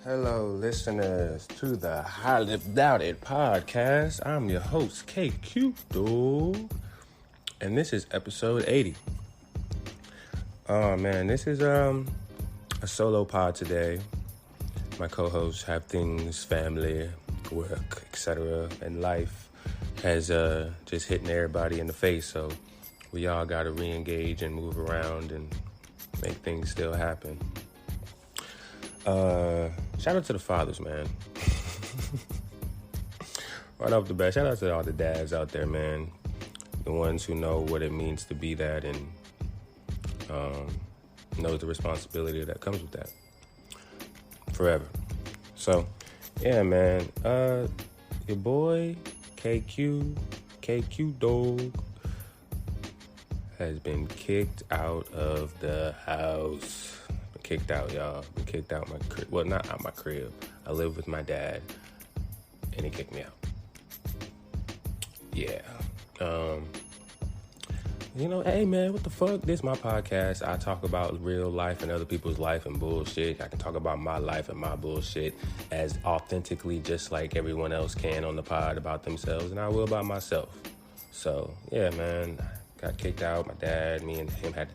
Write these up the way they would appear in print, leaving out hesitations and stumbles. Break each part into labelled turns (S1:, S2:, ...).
S1: Hello, listeners to the Highly Doubted podcast. I'm your host, KQ Dog, and this is episode 80. Oh man, this is a solo pod today. My co-hosts have things, family, work, etc., and life has just hitting everybody in the face. So we all got to re-engage and move around and make things still happen. Shout out to the fathers, man. Right off the bat, shout out to all the dads out there, man. The ones who know what it means to be that and know the responsibility that comes with that. Forever. So, yeah, man. Your boy, KQ Dog, has been kicked out of the house. Kicked out, y'all. Been kicked out my crib. Well, not out my crib. I live with my dad, and he kicked me out. Yeah. Hey, man, what the fuck? This is my podcast. I talk about real life and other people's life and bullshit. I can talk about my life and my bullshit as authentically just like everyone else can on the pod about themselves, and I will about myself. So, yeah, man. Got kicked out. My dad, me and him had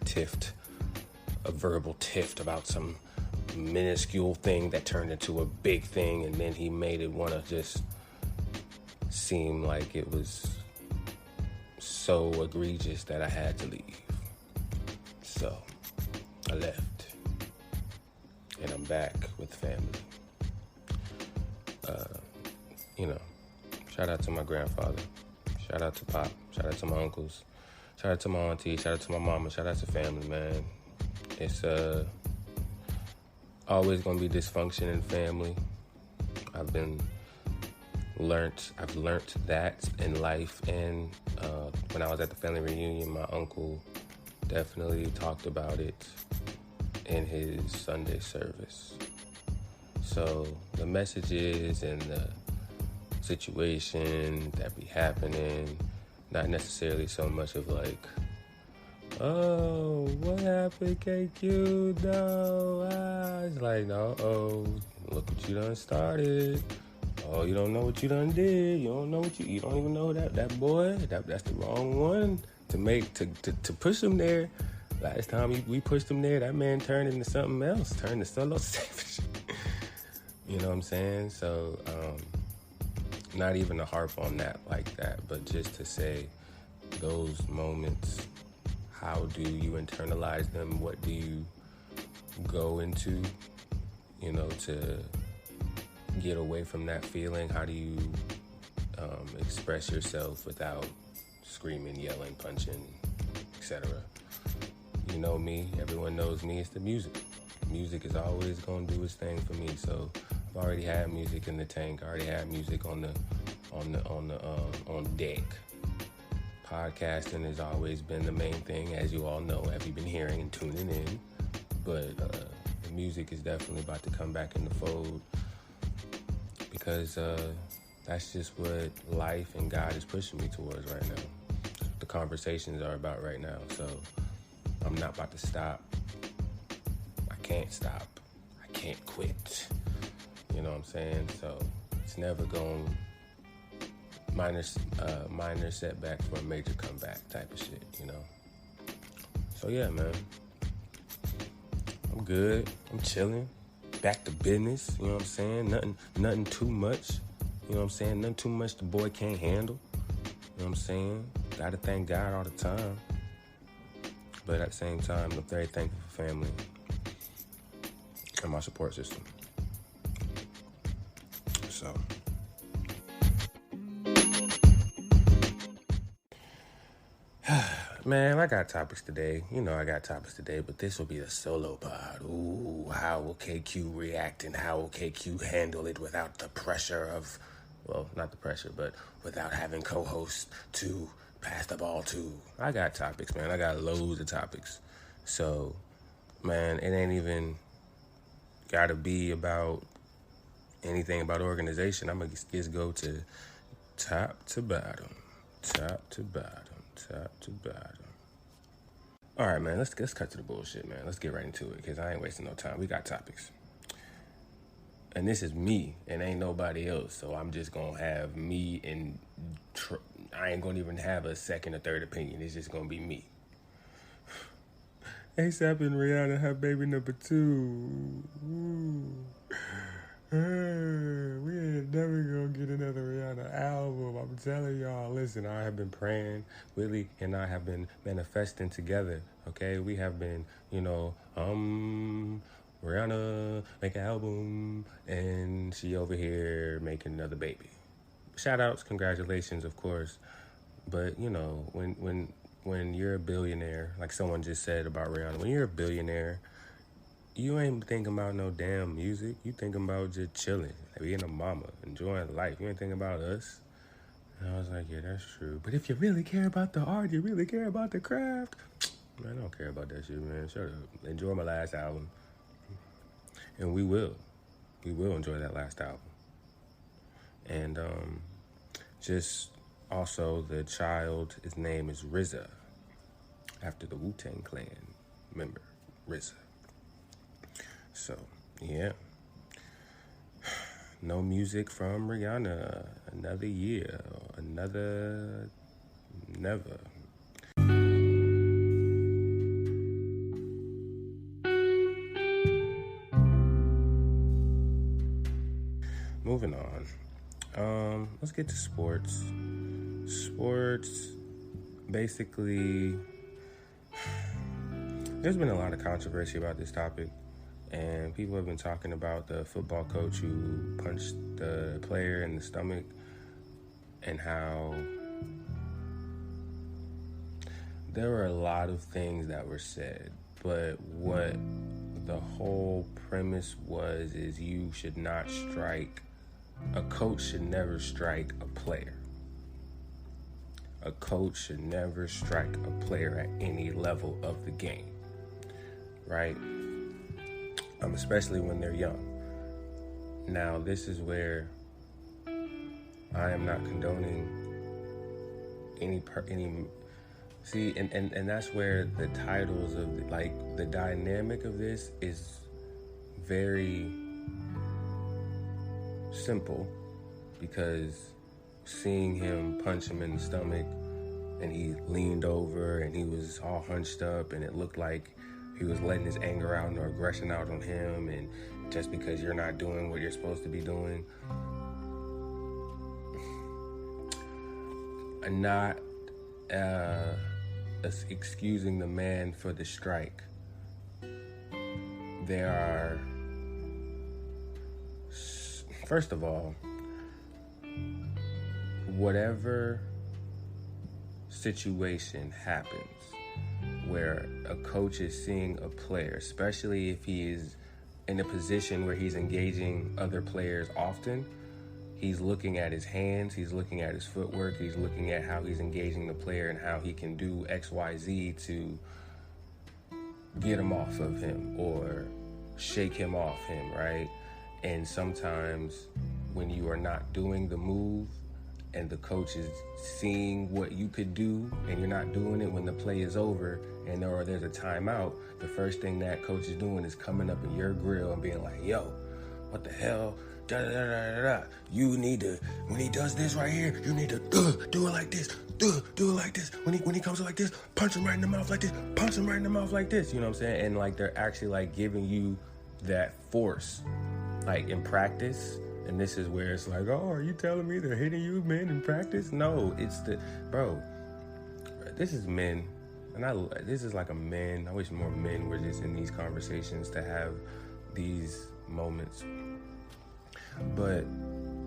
S1: a verbal tiff about some minuscule thing that turned into a big thing, and then he made it want to just seem like it was so egregious that I had to leave. So I left, and I'm back with family. Shout out to my grandfather, shout out to Pop, shout out to my uncles, shout out to my auntie, shout out to my mama, shout out to family, man. It's always gonna be dysfunction in family. I've learned that in life, and when I was at the family reunion, my uncle definitely talked about it in his Sunday service. So the messages and the situation that be happening, not necessarily so much of like, oh, what happened, KQ? No, it's like, no, look what you done started. Oh, you don't know what you done did. You don't know you don't even know that boy. That's the wrong one to push him there. Last time we pushed him there, that man turned into something else, turned to solo savage. You know what I'm saying? So, not even to harp on that like that, but just to say those moments, how do you internalize them? What do you go into, to get away from that feeling? How do you express yourself without screaming, yelling, punching, etc.? You know me, everyone knows me, it's the music. Music is always going to do its thing for me. So I've already had music in the tank. I already had music on deck. Podcasting has always been the main thing, as you all know, have you been hearing and tuning in. But the music is definitely about to come back in the fold, because that's just what life and God is pushing me towards right now. The conversations are about right now. So I'm not about to stop. I can't stop. I can't quit. You know what I'm saying? So it's never going minor setback for a major comeback type of shit, So yeah, man. I'm good. I'm chilling. Back to business, you know what I'm saying? Nothing too much. You know what I'm saying? Nothing too much the boy can't handle. You know what I'm saying? Gotta thank God all the time. But at the same time, I'm very thankful for family and my support system. So, man, I got topics today. I got topics today, but this will be a solo pod. Ooh, how will KQ react and how will KQ handle it without the pressure of, well, not the pressure, but without having co-hosts to pass the ball to. I got topics, man. I got loads of topics. So, man, it ain't even gotta be about anything about organization. I'm gonna just go to top to bottom. All right, man, let's cut to the bullshit, man. Let's get right into it, because I ain't wasting no time. We got topics. And this is me, and ain't nobody else. So I'm just gonna have me, and I ain't gonna even have a second or third opinion. It's just gonna be me. ASAP and Rihanna have baby number 2. We ain't never gonna get another Rihanna album. I'm telling y'all. Listen, I have been praying. Willie and I have been manifesting together. Okay, we have been, Rihanna make an album, and she over here making another baby. Shout outs, congratulations, of course. But when you're a billionaire, like someone just said about Rihanna, when you're a billionaire, you ain't thinking about no damn music. You thinking about just chilling, being a mama, enjoying life. You ain't thinking about us. And I was like, yeah, that's true. But if you really care about the art, you really care about the craft, man, I don't care about that shit, man. Shut up. Enjoy my last album. And we will enjoy that last album. And just also the child, his name is RZA, after the Wu-Tang Clan member, RZA. So, yeah. No music from Rihanna. Another year. Another never. Moving on. Let's get to sports. Sports, basically, there's been a lot of controversy about this topic, and people have been talking about the football coach who punched the player in the stomach, and how there were a lot of things that were said, but what the whole premise is you should not strike. A coach should never strike a player. A coach should never strike a player at any level of the game, right? Especially when they're young. Now, this is where I am not condoning any. See, and that's where the titles of the dynamic of this is very simple, because seeing him punch him in the stomach, and he leaned over and he was all hunched up, and it looked like he was letting his anger out or aggression out on him, and just because you're not doing what you're supposed to be doing. And not excusing the man for the strike. There are, first of all, whatever situation happens where a coach is seeing a player, especially if he is in a position where he's engaging other players often, he's looking at his hands, he's looking at his footwork, he's looking at how he's engaging the player and how he can do X, Y, Z to get him off of him or shake him off him, right? And sometimes when you are not doing the move and the coach is seeing what you could do and you're not doing it when the play is over and or there's a timeout, the first thing that coach is doing is coming up in your grill and being like, yo, what the hell? Da, da, da, da, da. You need to, when he does this right here, you need to do it like this, do it like this. When he comes like this, punch him right in the mouth like this, punch him right in the mouth like this. You know what I'm saying? And like they're actually like giving you that force, like in practice. And this is where it's like, oh, are you telling me they're hitting you, men, in practice? No, it's bro, this is men. And this is like a man. I wish more men were just in these conversations to have these moments. But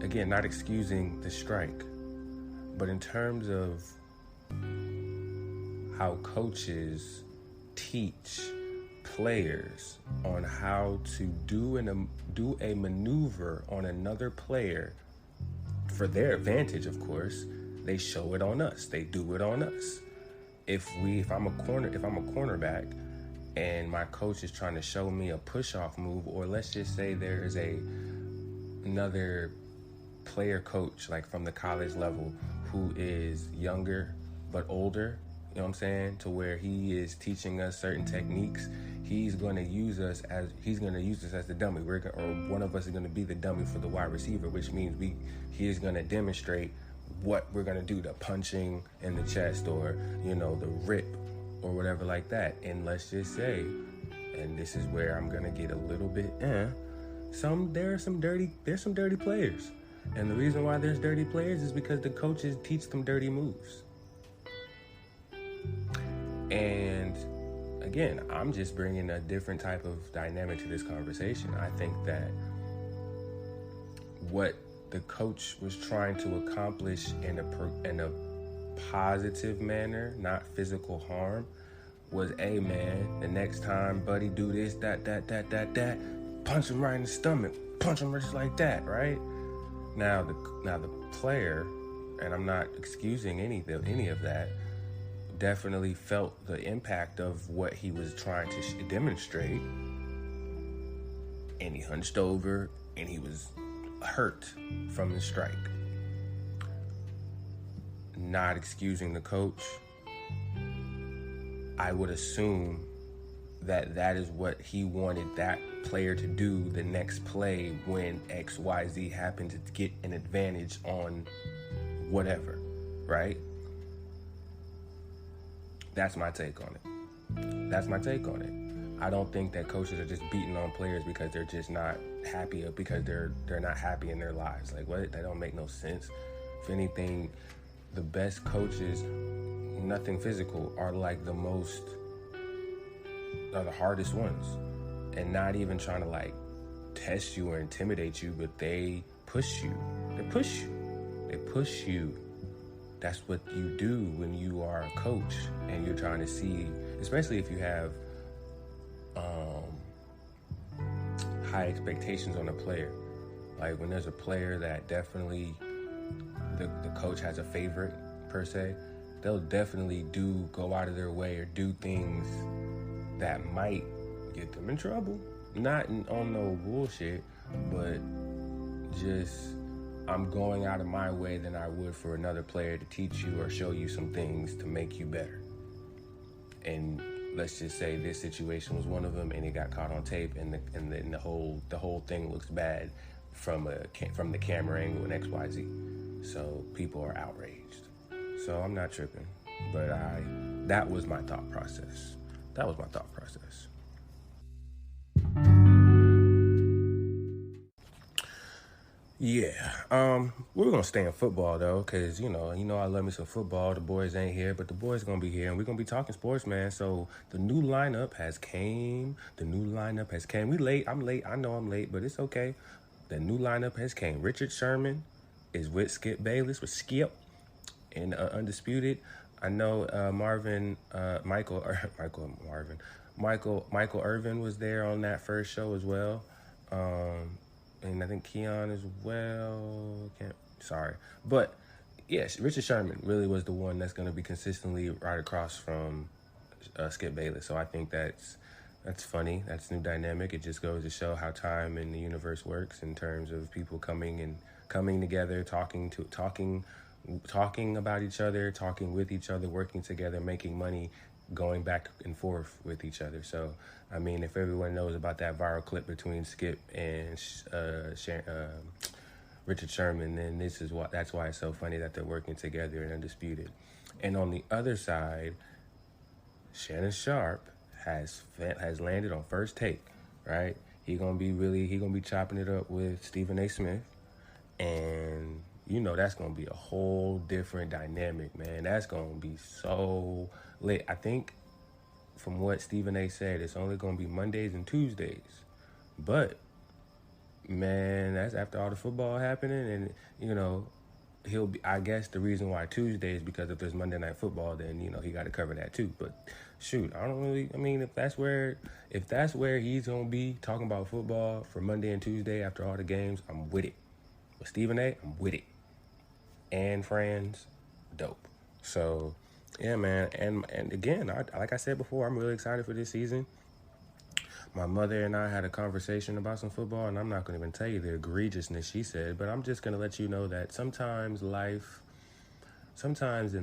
S1: again, not excusing the strike, but in terms of how coaches teach players on how to do a maneuver on another player for their advantage, of course, they show it on us. They do it on us. If I'm a cornerback and my coach is trying to show me a push-off move, or let's just say there is another player coach, like from the college level, who is younger but older, you know what I'm saying, to where he is teaching us certain techniques, he's going to use us as the dummy. Or one of us is going to be the dummy for the wide receiver, which means he is going to demonstrate what we're going to do, the punching in the chest or, the rip or whatever like that. And let's just say, and this is where I'm going to get a little bit, there's some dirty players. And the reason why there's dirty players is because the coaches teach them dirty moves. And again, I'm just bringing a different type of dynamic to this conversation. I think that what the coach was trying to accomplish in a positive manner, not physical harm, was, hey man, the next time buddy do this, that, punch him right in the stomach, punch him just like that, right? Now the player, and I'm not excusing any of that, definitely felt the impact of what he was trying to demonstrate, and he hunched over and he was hurt from the strike. Not excusing the coach, I would assume that is what he wanted that player to do the next play when XYZ happened to get an advantage on whatever, right? That's my take on it. I don't think that coaches are just beating on players because they're just not happy, or because they're not happy in their lives. Like, what? That don't make no sense. If anything, the best coaches, nothing physical, are like the hardest ones. And not even trying to like test you or intimidate you, but they push you. They push you. That's what you do when you are a coach and you're trying to see, especially if you have high expectations on a player. Like when there's a player that definitely the coach has a favorite per se, they'll definitely go out of their way or do things that might get them in trouble. Not on no bullshit, but just, I'm going out of my way than I would for another player to teach you or show you some things to make you better. And let's just say this situation was one of them, and it got caught on tape, and the whole thing looks bad from the camera angle and XYZ. So people are outraged. So I'm not tripping, but that was my thought process. Yeah, we're gonna stay in football though, cause you know I love me some football. The boys ain't here, but the boys gonna be here, and we're gonna be talking sports, man. So the new lineup has came. We late. I'm late. I know I'm late, but it's okay. The new lineup has came. Richard Sherman is with Skip Bayless, with Skip, and Undisputed. I know Michael Irvin was there on that first show as well. And I think Keon as well. But yes, Richard Sherman really was the one that's going to be consistently right across from Skip Bayless. So I think that's funny. That's new dynamic. It just goes to show how time and the universe works in terms of people coming together, talking about each other, talking with each other, working together, making money, going back and forth with each other. So, I mean, if everyone knows about that viral clip between Skip and Richard Sherman, then that's why it's so funny that they're working together and Undisputed. And on the other side, Shannon Sharp has landed on First Take, right? He gonna be chopping it up with Stephen A. Smith, and that's gonna be a whole different dynamic, man. That's gonna be so lit. I think from what Stephen A. said, it's only gonna be Mondays and Tuesdays, but man, that's after all the football happening, and I guess the reason why Tuesday is because if there's Monday Night Football, then he got to cover that too. But shoot, if that's where he's gonna be talking about football for Monday and Tuesday after all the games, I'm with it. With Stephen A., I'm with it. And friends, dope. So yeah, man. And again, like I said before, I'm really excited for this season. My mother and I had a conversation about some football, and I'm not going to even tell you the egregiousness she said, but I'm just going to let you know that sometimes in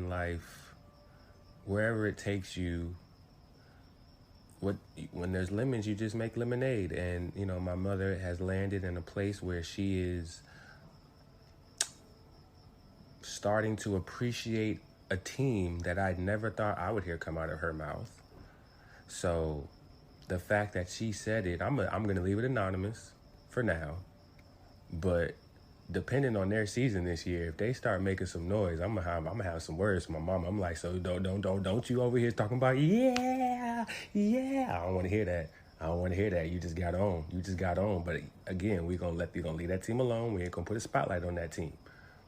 S1: life, wherever it takes you, when there's lemons, you just make lemonade. And my mother has landed in a place where she is starting to appreciate a team that I never thought I would hear come out of her mouth. So the fact that she said it, I'm going to leave it anonymous for now. But depending on their season this year, if they start making some noise, I'm gonna have some words from my mama. I'm like, so don't you over here talking about yeah. I don't want to hear that. You just got on. But again, we're gonna leave that team alone. We ain't gonna put a spotlight on that team.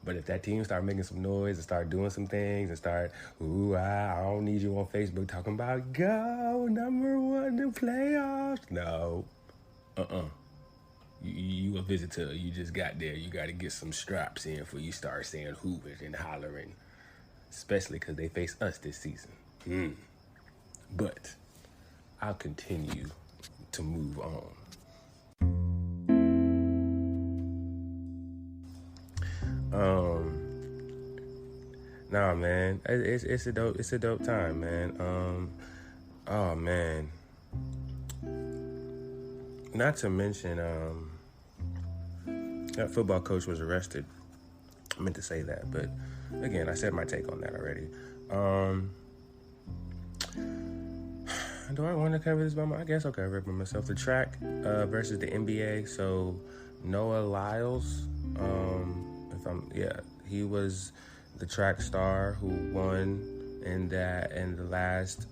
S1: But if that team start making some noise and start doing some things and start, I don't need you on Facebook talking about go number 1 to playoffs. No, You a visitor. You just got there. You got to get some straps in before you start saying hoovers and hollering, especially because they face us this season. But I'll continue to move on. Nah, man, it's a dope time, man. Oh man. Not to mention, that football coach was arrested. I meant to say that, but again, I said my take on that already. Do I want to cover this by myself? I guess I'll cover it by myself. The track versus the NBA. So Noah Lyles, he was the track star who won in the last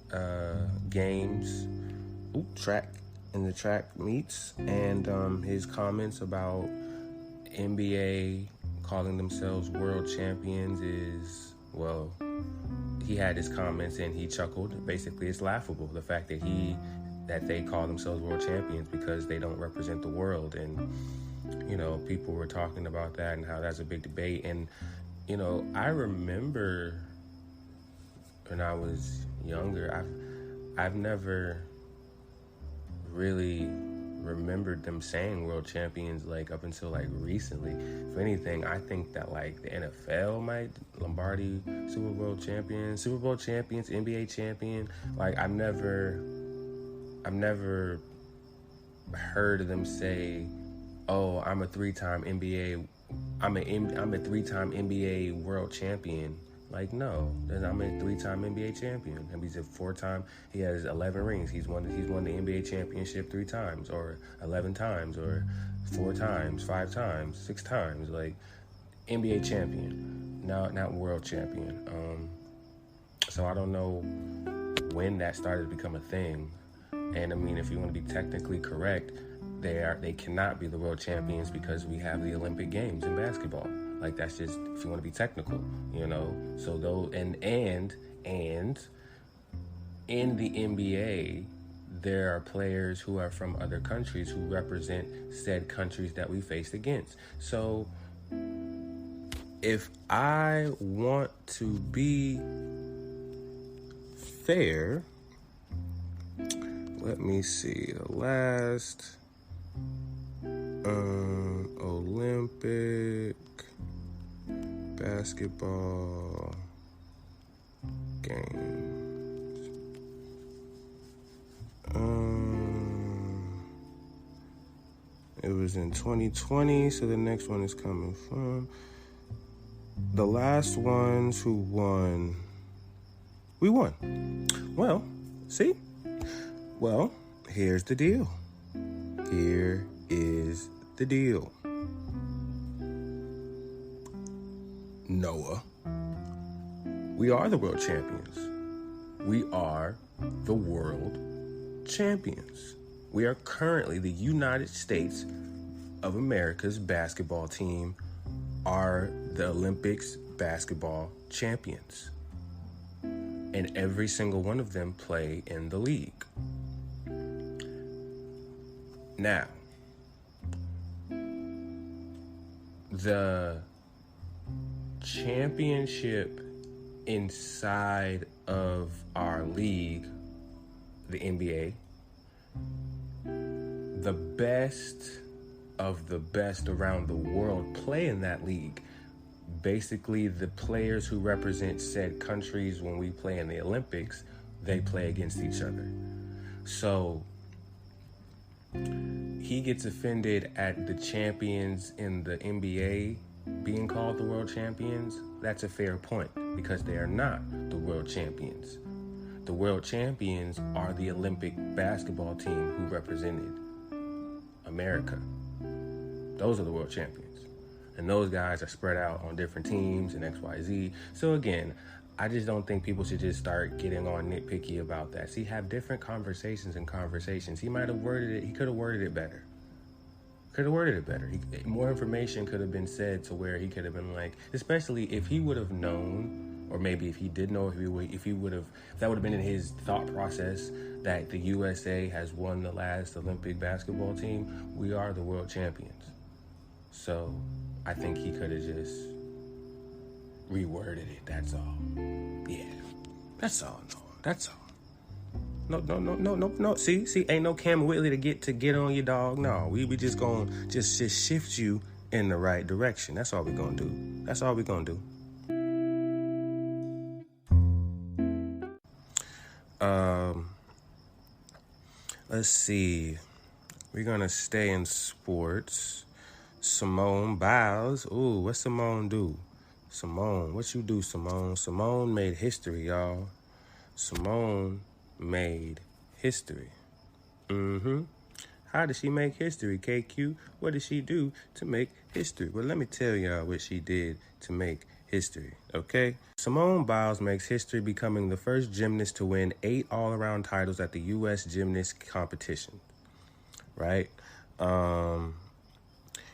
S1: games. In the track meets, and his comments about NBA calling themselves world champions is, well, he had his comments and he chuckled. Basically, it's laughable, the fact that they call themselves world champions because they don't represent the world. And people were talking about that and how that's a big debate. And I remember when I was younger, I've never really remembered them saying world champions up until recently. If anything, I think that the NFL might Lombardi Super Bowl champions, NBA champion. I've never heard them say, "Oh, I'm a three-time NBA world champion." No, I'm a 3-time NBA champion. And he's a 4-time. He has 11 rings. He's won the NBA championship 3 times, or 11 times, or 4 times, 5 times, 6 times. NBA champion, not world champion. So I don't know when that started to become a thing. And I mean, if you want to be technically correct, they cannot be the world champions because we have the Olympic Games in basketball. That's just, if you want to be technical, So though, and in the NBA, there are players who are from other countries who represent said countries that we faced against. So if I want to be fair, let me see, the last Olympic basketball games. It was in 2020, so the next one is coming from the last ones who won. We won. Well, see? Well, here's the deal. Here is the deal. Noah, we are the world champions. We are the world champions. We are currently the United States of America's basketball team are the Olympics basketball champions. And every single one of them play in the league. Now, the championship inside of our league, the NBA, the best of the best around the world play in that league. Basically, the players who represent said countries when we play in the Olympics, they play against each other. So he gets offended at the champions in the NBA being called the world champions. That's a fair point, because they are not the world champions. The world champions are the Olympic basketball team who represented America. Those are the world champions. And those guys are spread out on different teams and XYZ. So again, I just don't think people should just start getting on nitpicky about that. See, have different conversations and conversations. He might have worded it, he could have worded it better. More information could have been said to where he could have been like, especially if he would have known, or maybe if he did know, if that would have been in his thought process, that the USA has won the last Olympic basketball team. We are the world champions. So I think he could have just reworded it. That's all. Yeah. That's all. No. That's all. No. See, ain't no Cam Whitley to get on your dog. No, we just gonna just shift you in the right direction. That's all we gonna do. Let's see. We're gonna stay in sports. Simone Biles. Ooh, what Simone do? Simone, what you do, Simone? Simone made history, y'all. Simone made history. How did she make history, KQ? What did she do to make history? Well, let me tell y'all what she did to make history, okay? Simone Biles makes history, becoming the first gymnast to win 8 all-around titles at the U.S. gymnast competition, right?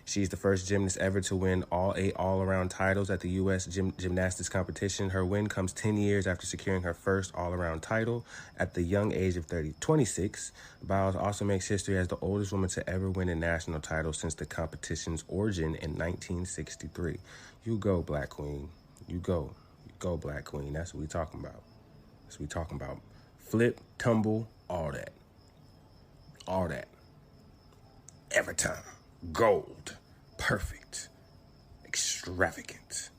S1: She's the first gymnast ever to win all 8 all-around titles at the U.S. gymnastics competition. Her win comes 10 years after securing her first all-around title at the young age of 26. Biles also makes history as the oldest woman to ever win a national title since the competition's origin in 1963. You go, Black Queen. You go. You go, Black Queen. That's what we talking about. Flip, tumble, all that. Every time. Gold. Perfect. Extravagant.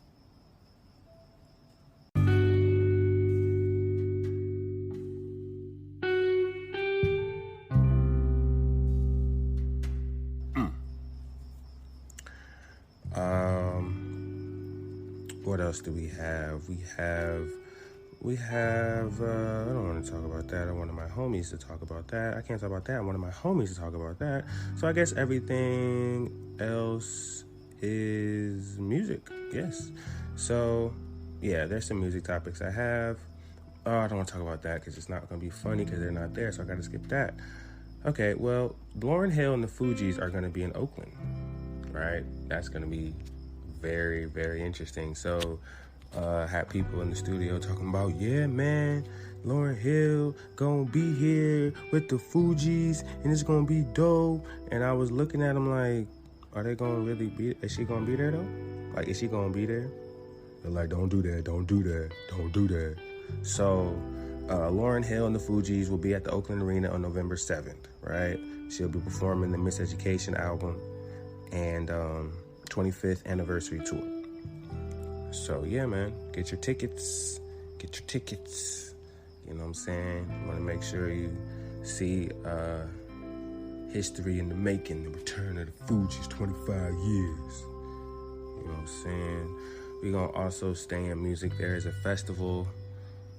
S1: What else do we have? We have, I don't want to talk about that. I wanted my homies to talk about that. I can't talk about that. I wanted my homies to talk about that. So I guess everything else is music. Yes. So, yeah, there's some music topics I have. Oh, I don't want to talk about that because it's not going to be funny because they're not there. So I got to skip that. Okay, well, Lauryn Hill and the Fugees are going to be in Oakland, right? That's going to be very, very interesting. So, had people in the studio talking about, yeah, man, Lauryn Hill gonna be here with the Fugees and it's gonna be dope. And I was looking at them like, are they gonna really be, is she gonna be there though? Like, is she gonna be there? They're like, don't do that. So, Lauryn Hill and the Fugees will be at the Oakland Arena on November 7th, right? She'll be performing the Miseducation album and 25th anniversary tour. So, yeah, man, get your tickets. You know what I'm saying? You want to make sure you see history in the making, the return of the Fugees, 25 years. You know what I'm saying? We're going to also stay in music. There is a festival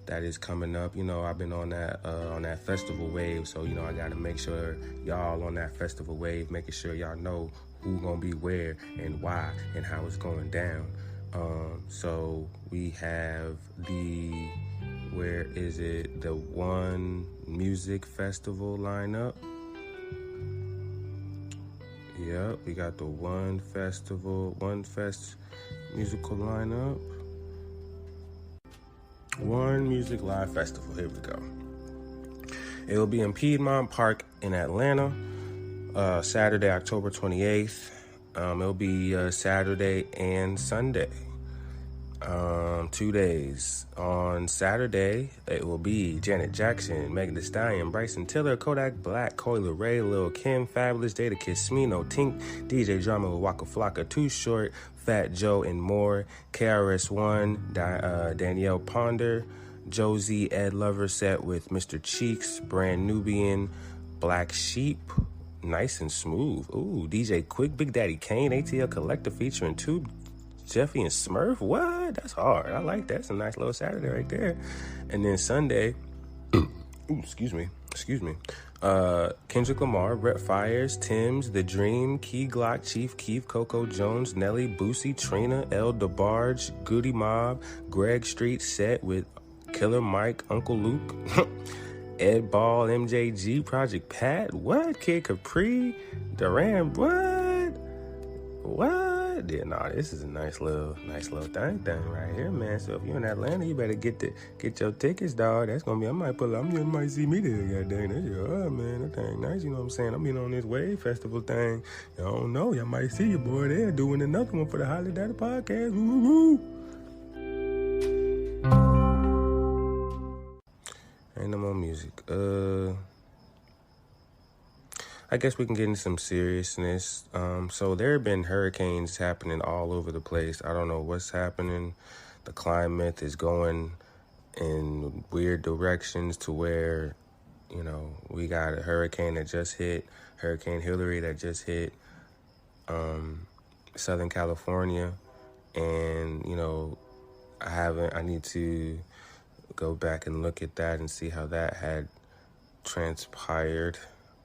S1: that is coming up. You know, I've been on that festival wave, so, you know, I got to make sure y'all on that festival wave, making sure y'all know who's going to be where and why and how it's going down. So we have the One Music Festival lineup. Yep, we got the One Fest musical lineup. One Music Live Festival, here we go. It will be in Piedmont Park in Atlanta, Saturday, October 28th. It'll be Saturday and Sunday. 2 days. On Saturday, it will be Janet Jackson, Megan Thee Stallion, Bryson Tiller, Kodak Black, Coi Leray, Lil Kim, Fabulous, Jada Kiss Me, No Tink, DJ Drama with Waka Flocka, Too Short, Fat Joe, and more. KRS-One, Danielle Ponder, Josie Ed Lover set with Mr. Cheeks, Brand Nubian, Black Sheep, Nice and Smooth. Ooh, DJ Quick, Big Daddy Kane, ATL Collector featuring Tube, Jeffy and Smurf. What? That's hard. I like that. That's a nice little Saturday right there. And then Sunday, excuse me. Kendrick Lamar, Brett Fires, Tim's, The Dream, Key Glock, Chief Keef, Coco Jones, Nelly, Boosie, Trina, El DeBarge, Goody Mob, Greg Street set with Killer Mike, Uncle Luke, Ed Ball, MJG, Project Pat, what? Kid Capri, Duran, what? Yeah, nah, this is a nice little thing right here, man. So if you're in Atlanta, you better get your tickets, dog. That's gonna be, you might see me there, goddamn. That's man, that thing nice, you know what I'm saying? I'm in on this Wave Festival thing. I don't know, y'all might see your boy there doing another one for the Holly Daddy Podcast. Woo-hoo-hoo. Ain't no more music. I guess we can get into some seriousness. So there have been hurricanes happening all over the place. I don't know what's happening. The climate is going in weird directions to where, we got a hurricane that just hit, Hurricane Hillary that just hit Southern California. And, I need to go back and look at that and see how that had transpired.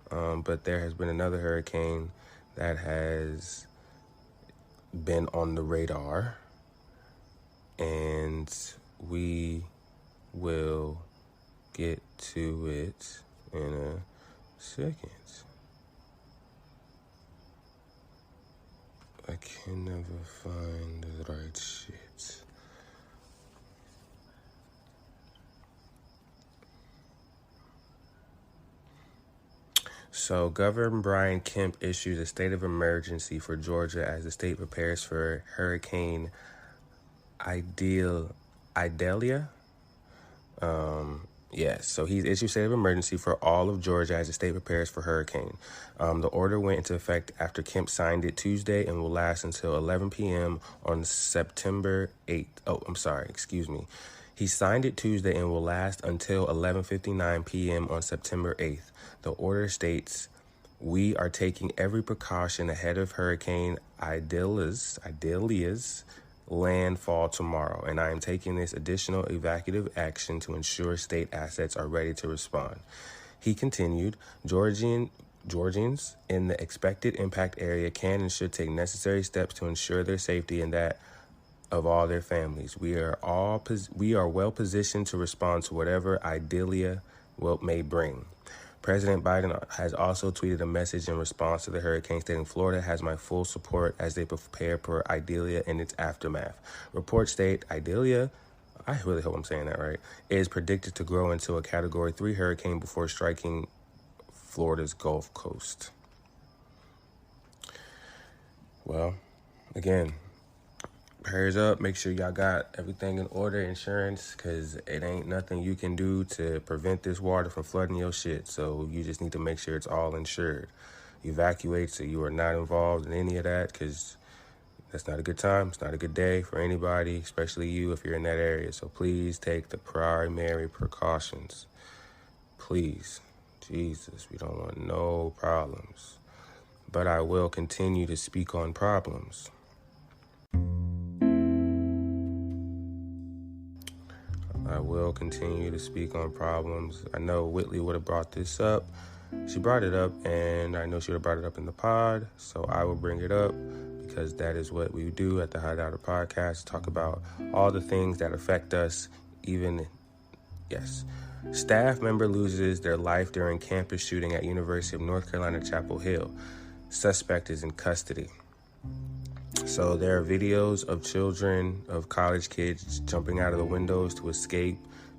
S1: But there has been another hurricane that has been on the radar, and we will get to it in a second. I can never find the right shit. So Governor Brian Kemp issues a state of emergency for Georgia as the state prepares for Hurricane Idalia. Yes, so he's issued state of emergency for all of Georgia as the state prepares for hurricane. The order went into effect after Kemp signed it Tuesday and will last until 11 p.m. on September 8th. He signed it Tuesday and will last until 11:59 p.m. on September 8th. The order states, "We are taking every precaution ahead of Hurricane Idalia's landfall tomorrow, and I am taking this additional evacuative action to ensure state assets are ready to respond." He continued, Georgians in the expected impact area can and should take necessary steps to ensure their safety and that of all their families. We are well positioned to respond to whatever Idalia may bring. President Biden has also tweeted a message in response to the hurricane stating, "Florida has my full support as they prepare for Idalia and its aftermath." Reports state Idalia, I really hope I'm saying that right, is predicted to grow into a Category 3 hurricane before striking Florida's Gulf Coast. Well, again, prayers up. Make sure y'all got everything in order, insurance, because it ain't nothing you can do to prevent this water from flooding your shit. So you just need to make sure it's all insured. Evacuate so you are not involved in any of that, because that's not a good time. It's not a good day for anybody, especially you if you're in that area. So please take the primary precautions. Please. Jesus, we don't want no problems. But I will continue to speak on problems. I will continue to speak on problems. I know Whitley would have brought this up. She brought it up, and I know she would have brought it up in the pod, so I will bring it up because that is what we do at the Hot Outer Podcast, talk about all the things that affect us, Staff member loses their life during campus shooting at University of North Carolina, Chapel Hill. Suspect is in custody. So there are videos of children, of college kids jumping out of the windows to escape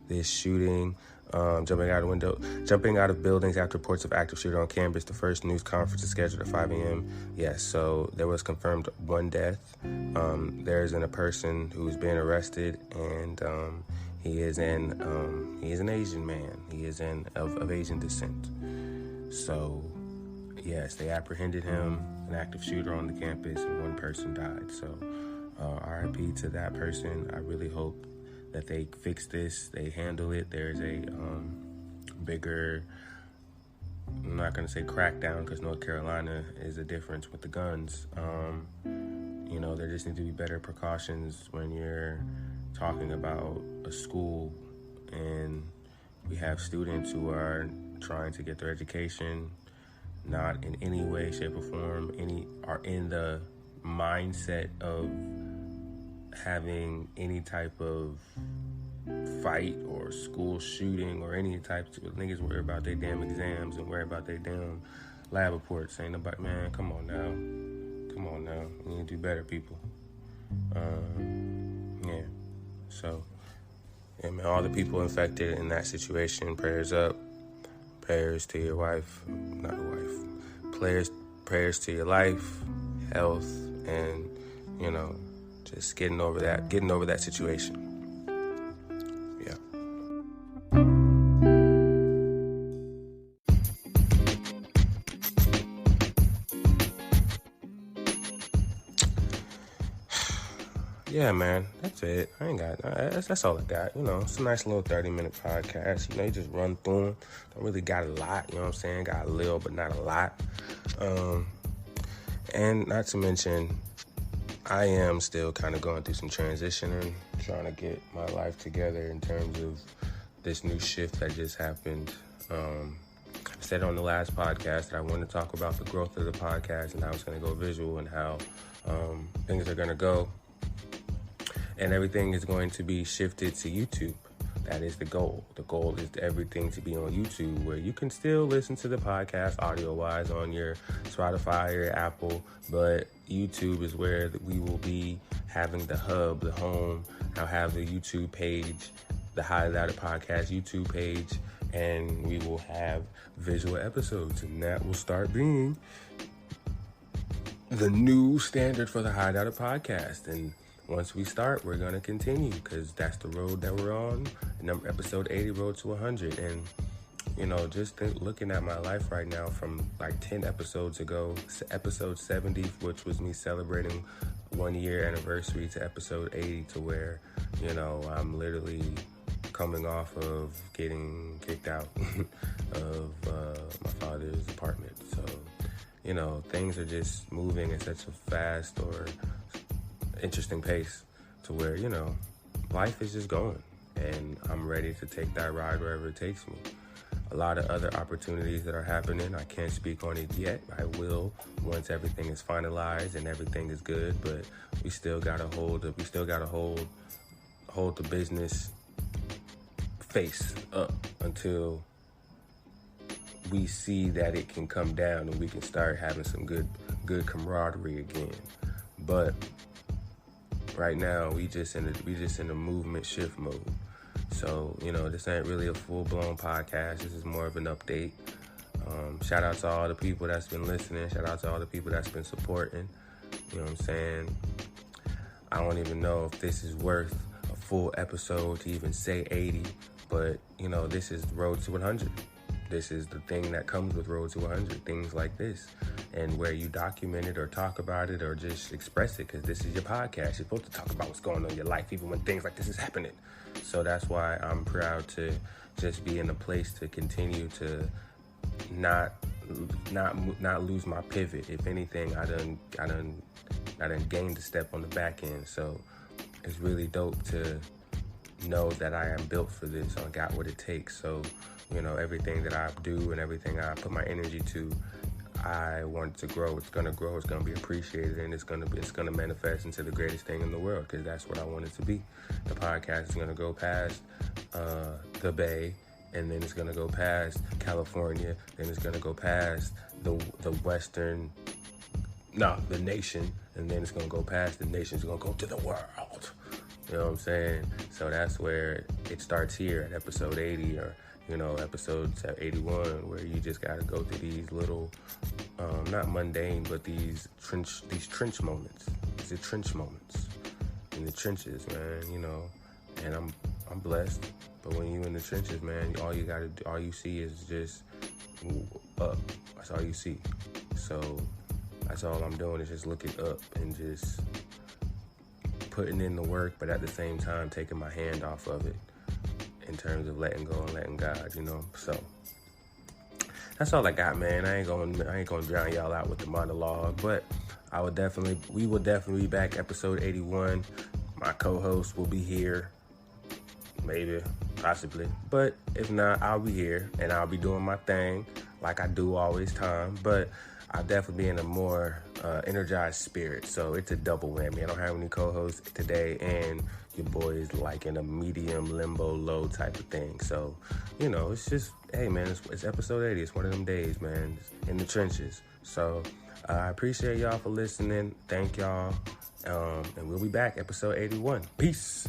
S1: this shooting, jumping out of buildings after reports of active shooter on campus. The first news conference is scheduled at 5 a.m. Yes, so there was confirmed one death. There's a person who's been arrested, and he is an Asian man. He is of Asian descent. So yes, they apprehended him, an active shooter on the campus, and one person died. So RIP to that person. I really hope that they fix this, they handle it. There's a bigger, I'm not going to say crackdown, because North Carolina is a difference with the guns. There just need to be better precautions when you're talking about a school and we have students who are trying to get their education, not in any way, shape, or form, are in the mindset of having any type of fight or school shooting or any type of niggas worry about their damn exams and worry about their damn lab reports. Ain't nobody, man, come on now. You need to do better, people. Man, all the people infected in that situation, prayers up. Prayers to your wife, not wife. Prayers to your life, health, and, just getting over that situation. Yeah. Yeah, man, that's it. I ain't got, that's all I got. It's a nice little 30-minute podcast. You just run through them. Don't really got a lot, you know what I'm saying? Got a little, but not a lot. And not to mention, I am still kind of going through some transitioning, trying to get my life together in terms of this new shift that just happened. I said on the last podcast that I wanted to talk about the growth of the podcast and how it's going to go visual and how things are going to go. And everything is going to be shifted to YouTube. That is the goal. The goal is everything to be on YouTube, where you can still listen to the podcast audio-wise on your Spotify or your Apple, but YouTube is where we will be having the hub, the home. I'll have the YouTube page, the Highlighted Podcast YouTube page, and we will have visual episodes, and that will start being the new standard for the Highlighted Podcast. And once we start, we're going to continue, because that's the road that we're on. Episode 80, Road to 100. And, just looking at my life right now from like 10 episodes ago, episode 70, which was me celebrating 1 year anniversary, to episode 80, to where, I'm literally coming off of getting kicked out of my father's apartment. So, things are just moving at such a fast or interesting pace to where, life is just going, and I'm ready to take that ride wherever it takes me. A lot of other opportunities that are happening. I can't speak on it yet. I will once everything is finalized and everything is good, but we still gotta hold the business face up until we see that it can come down and we can start having some good camaraderie again. But right now, we just in a movement shift mode. So, this ain't really a full-blown podcast. This is more of an update. Shout out to all the people that's been listening. Shout out to all the people that's been supporting. You know what I'm saying? I don't even know if this is worth a full episode to even say 80, but, this is Road to 100. This is the thing that comes with Road to 100, things like this, and where you document it or talk about it or just express it, because this is your podcast. You're supposed to talk about what's going on in your life, even when things like this is happening. So that's why I'm proud to just be in a place to continue to not lose my pivot. If anything, I done gained a step on the back end. So it's really dope to know that I am built for this. I got what it takes. So, everything that I do and everything I put my energy to, I want it to grow. It's gonna grow. It's gonna be appreciated, and it's gonna manifest into the greatest thing in the world, because that's what I want it to be. The podcast is gonna go past the Bay, and then it's gonna go past California, then it's gonna go past the nation, and then it's gonna go past the nation. It's gonna go to the world. You know what I'm saying? So that's where it starts here at episode 80, or episode 81, where you just got to go through these little, not mundane, but these trench moments. These are trench moments in the trenches, man. And I'm blessed. But when you in the trenches, man, all you see is just up. That's all you see. So that's all I'm doing is just looking up and just putting in the work, but at the same time taking my hand off of it in terms of letting go and letting God, you know. So that's all I got, man. I ain't gonna drown y'all out with the monologue, but we will definitely be back, episode 81. My co-host will be here, maybe, possibly, but if not, I'll be here and I'll be doing my thing like I do always time, but I'll definitely be in a more energized spirit. So it's a double whammy. I don't have any co-hosts today, and your boy is like in a medium limbo low type of thing. So, you know, it's just, hey man, it's episode 80. It's one of them days, man, in the trenches. So I appreciate y'all for listening. Thank y'all. And we'll be back, episode 81. Peace.